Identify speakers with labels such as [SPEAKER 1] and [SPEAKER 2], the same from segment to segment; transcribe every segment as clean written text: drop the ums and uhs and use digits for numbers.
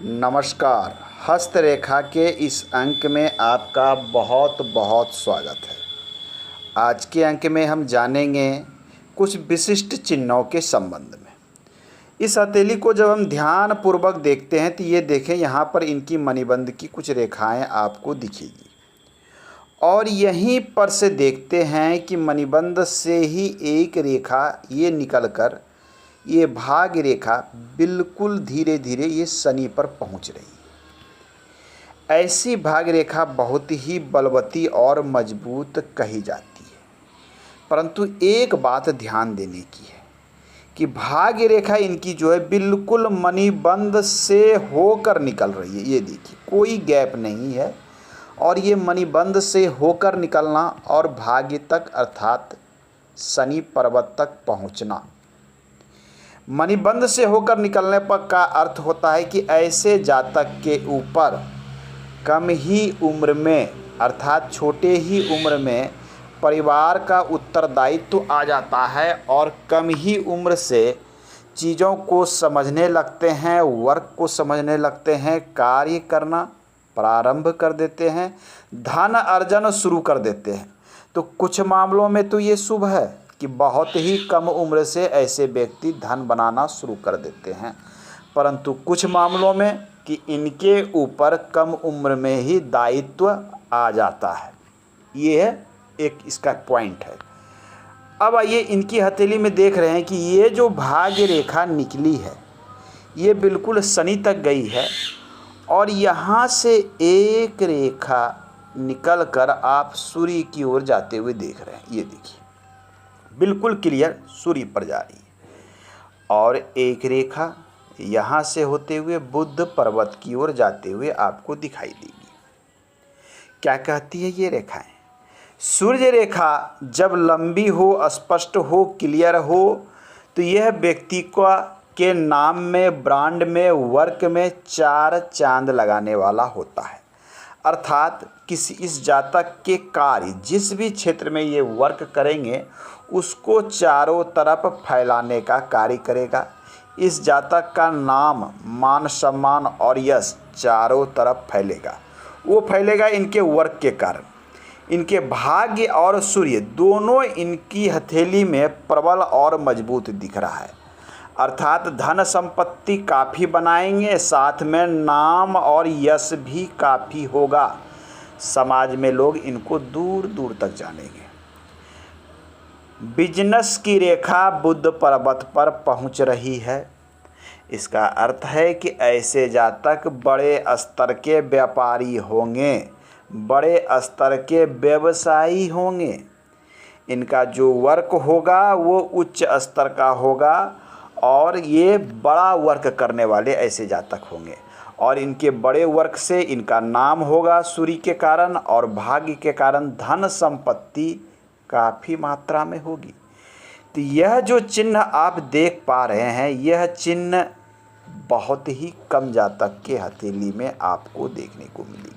[SPEAKER 1] नमस्कार। हस्तरेखा के इस अंक में आपका बहुत बहुत स्वागत है। आज के अंक में हम जानेंगे कुछ विशिष्ट चिन्हों के संबंध में। इस हथेली को जब हम ध्यान पूर्वक देखते हैं तो ये देखें, यहाँ पर इनकी मणिबंध की कुछ रेखाएं आपको दिखेगी और यहीं पर से देखते हैं कि मणिबंध से ही एक रेखा ये निकलकर ये भाग्य रेखा बिल्कुल धीरे धीरे ये शनि पर पहुंच रही है। ऐसी भाग्य रेखा बहुत ही बलवती और मजबूत कही जाती है, परंतु एक बात ध्यान देने की है कि भाग्य रेखा इनकी जो है बिल्कुल मणिबंध से होकर निकल रही है। ये देखिए, कोई गैप नहीं है और ये मणिबंध से होकर निकलना और भाग्य तक अर्थात शनि पर्वत तक पहुंचना। मणिबंध से होकर निकलने पर का अर्थ होता है कि ऐसे जातक के ऊपर कम ही उम्र में अर्थात छोटे ही उम्र में परिवार का उत्तरदायित्व आ जाता है और कम ही उम्र से चीज़ों को समझने लगते हैं, वर्क को समझने लगते हैं, कार्य करना प्रारंभ कर देते हैं, धन अर्जन शुरू कर देते हैं। तो कुछ मामलों में तो ये शुभ है कि बहुत ही कम उम्र से ऐसे व्यक्ति धन बनाना शुरू कर देते हैं, परंतु कुछ मामलों में कि इनके ऊपर कम उम्र में ही दायित्व आ जाता है। ये है एक इसका पॉइंट है। अब आइए इनकी हथेली में देख रहे हैं कि ये जो भाग्य रेखा निकली है ये बिल्कुल शनि तक गई है और यहाँ से एक रेखा निकलकर आप सूर्य की ओर जाते हुए देख रहे हैं। ये देखिए, बिल्कुल क्लियर सूर्य पर जा रही है और एक रेखा यहाँ से होते हुए बुध पर्वत की ओर जाते हुए आपको दिखाई देगी। क्या कहती है ये रेखाएं? सूर्य रेखा जब लंबी हो, स्पष्ट हो, क्लियर हो तो यह व्यक्ति के नाम में, ब्रांड में, वर्क में 4 चांद लगाने वाला होता है। अर्थात किसी इस जातक के कार्य जिस भी क्षेत्र में ये वर्क करेंगे उसको चारों तरफ फैलाने का कार्य करेगा। इस जातक का नाम, मान सम्मान और यश चारों तरफ फैलेगा। वो फैलेगा इनके वर्क के कारण। इनके भाग्य और सूर्य दोनों इनकी हथेली में प्रबल और मजबूत दिख रहा है, अर्थात धन संपत्ति काफ़ी बनाएंगे, साथ में नाम और यश भी काफ़ी होगा। समाज में लोग इनको दूर दूर तक जानेंगे। बिजनेस की रेखा बुध पर्वत पर पहुंच रही है। इसका अर्थ है कि ऐसे जातक बड़े स्तर के व्यापारी होंगे, बड़े स्तर के व्यवसायी होंगे। इनका जो वर्क होगा वो उच्च स्तर का होगा और ये बड़ा वर्क करने वाले ऐसे जातक होंगे और इनके बड़े वर्क से इनका नाम होगा सूर्य के कारण और भाग्य के कारण धन संपत्ति काफ़ी मात्रा में होगी। तो यह जो चिन्ह आप देख पा रहे हैं, यह चिन्ह बहुत ही कम जातक के हथेली में आपको देखने को मिलेगी।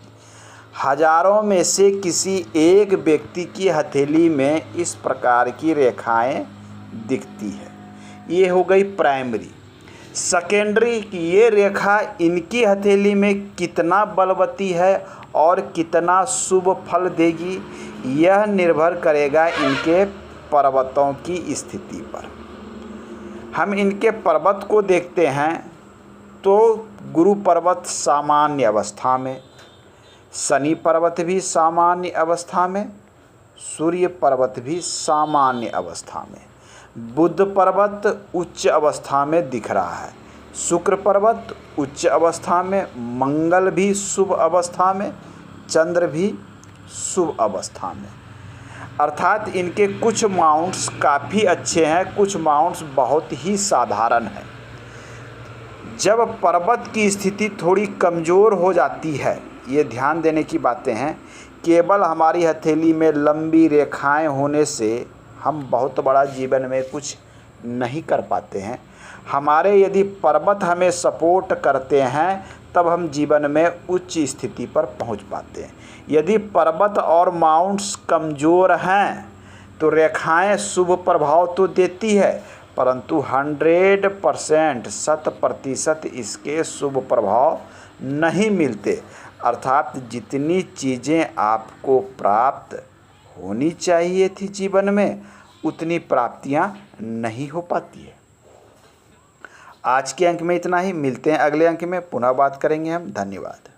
[SPEAKER 1] हजारों में से किसी एक व्यक्ति की हथेली में इस प्रकार की रेखाएं दिखती है। ये हो गई प्राइमरी। सेकेंडरी की ये रेखा इनकी हथेली में कितना बलवती है और कितना शुभ फल देगी, यह निर्भर करेगा इनके पर्वतों की स्थिति पर। हम इनके पर्वत को देखते हैं तो गुरु पर्वत सामान्य अवस्था में, शनि पर्वत भी सामान्य अवस्था में, सूर्य पर्वत भी सामान्य अवस्था में, बुध पर्वत उच्च अवस्था में दिख रहा है, शुक्र पर्वत उच्च अवस्था में, मंगल भी शुभ अवस्था में, चंद्र भी शुभ अवस्था में। अर्थात इनके कुछ माउंट्स काफ़ी अच्छे हैं, कुछ माउंट्स बहुत ही साधारण हैं। जब पर्वत की स्थिति थोड़ी कमज़ोर हो जाती है, ये ध्यान देने की बातें हैं, केवल हमारी हथेली में लंबी रेखाएं होने से हम बहुत बड़ा जीवन में कुछ नहीं कर पाते हैं। हमारे यदि पर्वत हमें सपोर्ट करते हैं तब हम जीवन में उच्च स्थिति पर पहुंच पाते हैं। यदि पर्वत और माउंट्स कमज़ोर हैं तो रेखाएं शुभ प्रभाव तो देती है, परंतु 100% 100% इसके शुभ प्रभाव नहीं मिलते। अर्थात जितनी चीज़ें आपको प्राप्त होनी चाहिए थी जीवन में, उतनी प्राप्तियां नहीं हो पाती है। आज के अंक में इतना ही। मिलते हैं अगले अंक में, पुनः बात करेंगे हम। धन्यवाद।